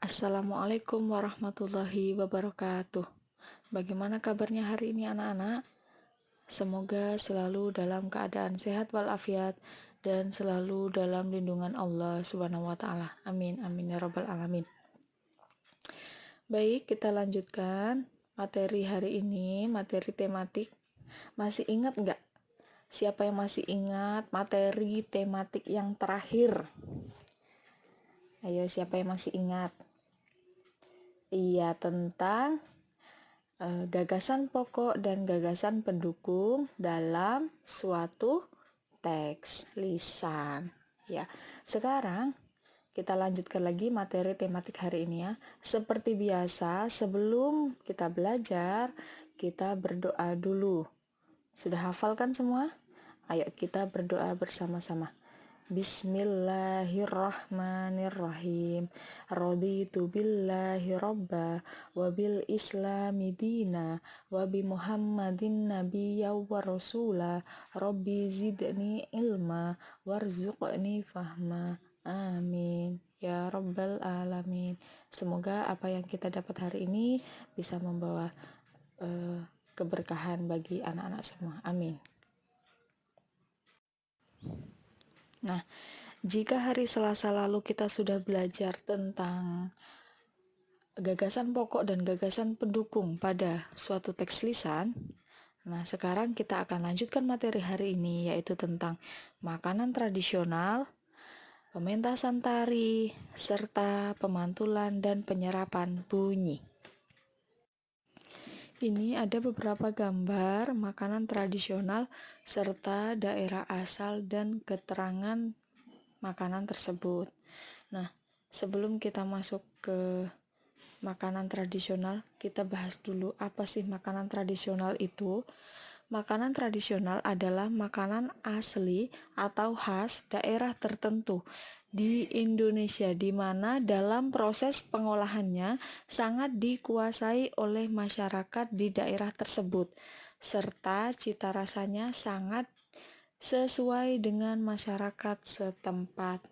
Assalamualaikum warahmatullahi wabarakatuh. Bagaimana kabarnya hari ini anak-anak? Semoga selalu dalam keadaan sehat walafiat dan selalu dalam lindungan Allah Subhanahu wa taala. Amin amin ya rabbal alamin. Baik, kita lanjutkan materi hari ini, materi tematik. Masih ingat nggak? Siapa yang masih ingat materi tematik yang terakhir? Ayo, siapa yang masih ingat? Iya, tentang gagasan pokok dan gagasan pendukung dalam suatu teks lisan. Ya, sekarang kita lanjutkan lagi materi tematik hari ini ya. Seperti biasa, sebelum kita belajar, kita berdoa dulu. Sudah hafal kan semua? Ayo kita berdoa bersama-sama. Bismillahirrahmanirrahim. Raditu billahi robba wa bil islami dina wa bi muhammadin nabiyya wa rasula rabbi zidni ilma warzuqni fahma. Amin ya rabbal alamin. Semoga apa yang kita dapat hari ini bisa membawa keberkahan bagi anak-anak semua. Amin. Nah, jika hari Selasa lalu kita sudah belajar tentang gagasan pokok dan gagasan pendukung pada suatu teks lisan, nah sekarang kita akan lanjutkan materi hari ini, yaitu tentang makanan tradisional, pementasan tari, serta pemantulan dan penyerapan bunyi. Ini ada beberapa gambar makanan tradisional serta daerah asal dan keterangan makanan tersebut. Nah, sebelum kita masuk ke makanan tradisional, kita bahas dulu apa sih makanan tradisional itu. Makanan tradisional adalah makanan asli atau khas daerah tertentu di Indonesia, di mana dalam proses pengolahannya sangat dikuasai oleh masyarakat di daerah tersebut, serta cita rasanya sangat sesuai dengan masyarakat setempat.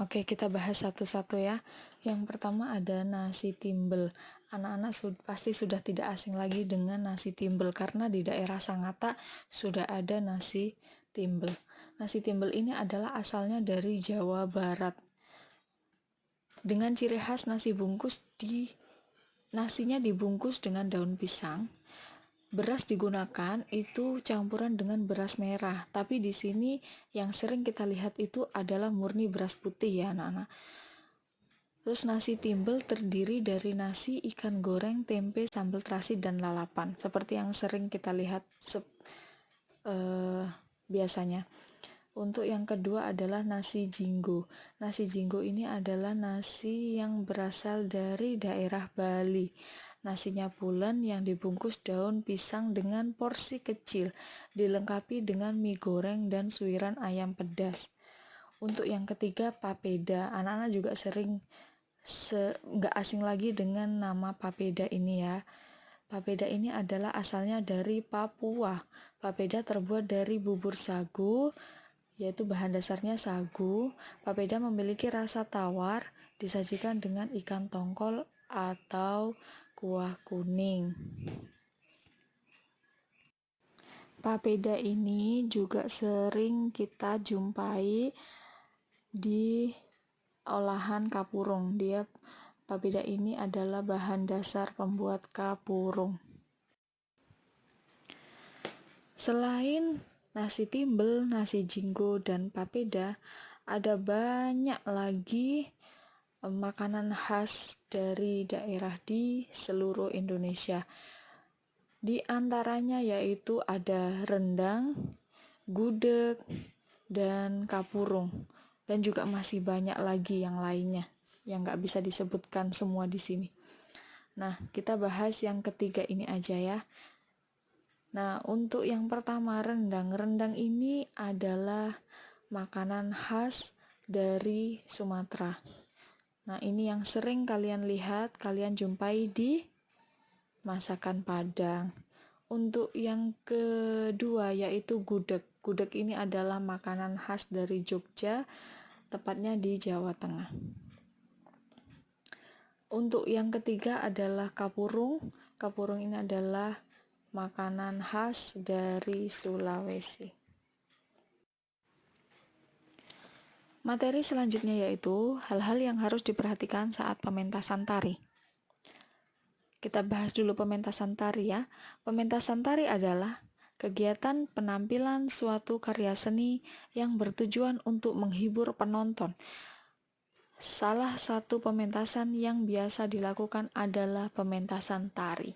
Oke, kita bahas satu-satu ya. Yang pertama ada nasi timbel. Anak-anak pasti sudah tidak asing lagi dengan nasi timbel karena di daerah Sangatta sudah ada nasi timbel. Nasi timbel ini adalah asalnya dari Jawa Barat. Dengan ciri khas nasinya dibungkus dengan daun pisang. Beras digunakan itu campuran dengan beras merah, tapi di sini yang sering kita lihat itu adalah murni beras putih ya anak-anak. Terus nasi timbel terdiri dari nasi, ikan goreng, tempe, sambal terasi, dan lalapan, seperti yang sering kita lihat biasanya. Untuk yang kedua adalah nasi jinggo. Nasi jinggo ini adalah nasi yang berasal dari daerah Bali. Nasinya pulen yang dibungkus daun pisang dengan porsi kecil, dilengkapi dengan mie goreng dan suiran ayam pedas. Untuk yang ketiga, papeda. Anak-anak juga sering nggak asing lagi dengan nama papeda ini ya. Papeda ini adalah asalnya dari Papua. Papeda terbuat dari bubur sagu, yaitu bahan dasarnya sagu. Papeda memiliki rasa tawar, disajikan dengan ikan tongkol atau kuah kuning. Papeda ini juga sering kita jumpai di olahan kapurung. Papeda ini adalah bahan dasar pembuat kapurung. Selain nasi timbel, nasi jinggo, dan papeda, ada banyak lagi makanan khas dari daerah di seluruh Indonesia. Di antaranya yaitu ada rendang, gudeg, dan kapurung, dan juga masih banyak lagi yang lainnya yang nggak bisa disebutkan semua di sini. Nah, kita bahas yang ketiga ini aja ya. Nah, untuk yang pertama rendang. Rendang ini adalah makanan khas dari Sumatera. Nah, ini yang sering kalian lihat, kalian jumpai di masakan Padang. Untuk yang kedua yaitu gudeg. Gudeg ini adalah makanan khas dari Jogja, tepatnya di Jawa Tengah. Untuk yang ketiga adalah kapurung. Kapurung ini adalah makanan khas dari Sulawesi. Materi selanjutnya yaitu hal-hal yang harus diperhatikan saat pementasan tari. Kita bahas dulu pementasan tari ya. Pementasan tari adalah kegiatan penampilan suatu karya seni yang bertujuan untuk menghibur penonton. Salah satu pementasan yang biasa dilakukan adalah pementasan tari.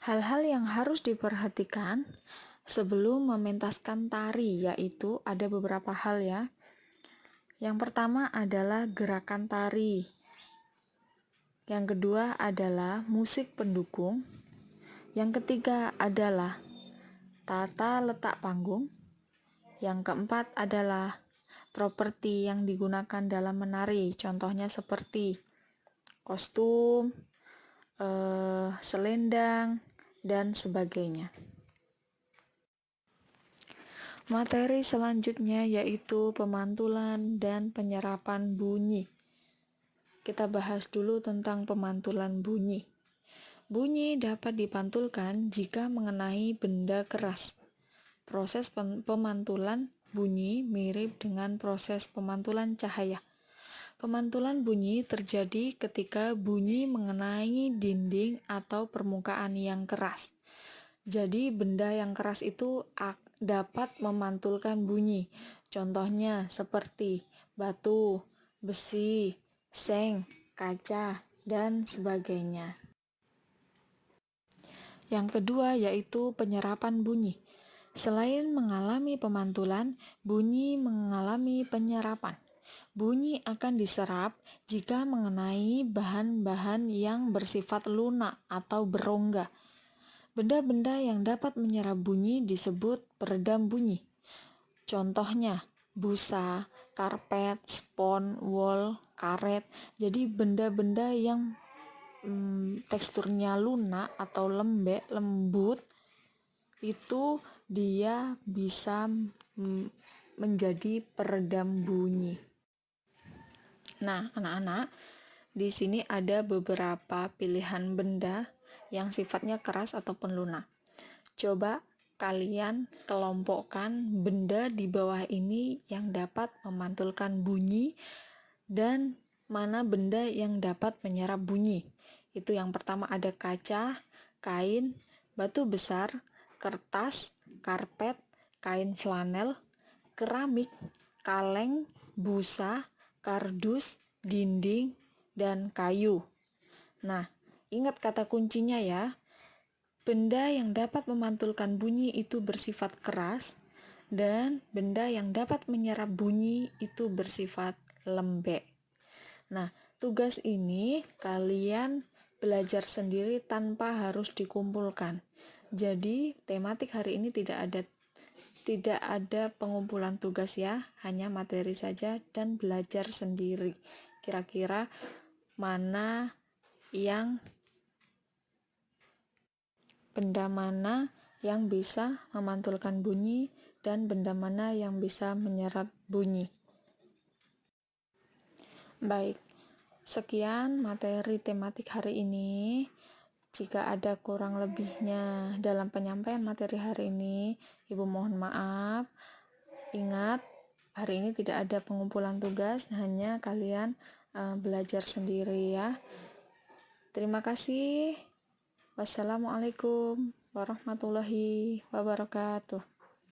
Hal-hal yang harus diperhatikan sebelum mementaskan tari yaitu ada beberapa hal ya. Yang pertama adalah gerakan tari. Yang kedua adalah musik pendukung. Yang ketiga adalah tata letak panggung. Yang keempat adalah properti yang digunakan dalam menari. Contohnya seperti kostum, selendang, dan sebagainya. Materi selanjutnya yaitu pemantulan dan penyerapan bunyi. Kita bahas dulu tentang pemantulan bunyi. Bunyi dapat dipantulkan jika mengenai benda keras. Proses pemantulan bunyi mirip dengan proses pemantulan cahaya. Pemantulan bunyi terjadi ketika bunyi mengenai dinding atau permukaan yang keras. Jadi benda yang keras itu dapat memantulkan bunyi. Contohnya seperti batu, besi, seng, kaca, dan sebagainya. Yang kedua yaitu penyerapan bunyi. Selain mengalami pemantulan, bunyi mengalami penyerapan. Bunyi akan diserap jika mengenai bahan-bahan yang bersifat lunak atau berongga. Benda-benda yang dapat menyerap bunyi disebut peredam bunyi. Contohnya busa, karpet, spons, wol, karet. Jadi benda-benda yang teksturnya lunak atau lembut itu dia bisa menjadi peredam bunyi. Nah, anak-anak, di sini ada beberapa pilihan benda yang sifatnya keras ataupun lunak. Coba kalian kelompokkan benda di bawah ini yang dapat memantulkan bunyi dan mana benda yang dapat menyerap bunyi. Itu yang pertama ada kaca, kain, batu besar, kertas, karpet, kain flanel, keramik, kaleng, busa, kardus, dinding, dan kayu. Nah, ingat kata kuncinya ya. Benda yang dapat memantulkan bunyi itu bersifat keras dan benda yang dapat menyerap bunyi itu bersifat lembek. Nah, tugas ini kalian belajar sendiri tanpa harus dikumpulkan. Jadi, tematik hari ini tidak ada pengumpulan tugas ya, hanya materi saja dan belajar sendiri. Kira-kira benda mana yang bisa memantulkan bunyi dan benda mana yang bisa menyerap bunyi. Baik, sekian materi tematik hari ini. Jika ada kurang lebihnya dalam penyampaian materi hari ini, Ibu mohon maaf. Ingat, hari ini tidak ada pengumpulan tugas, hanya kalian belajar sendiri ya. Terima kasih. Wassalamualaikum warahmatullahi wabarakatuh.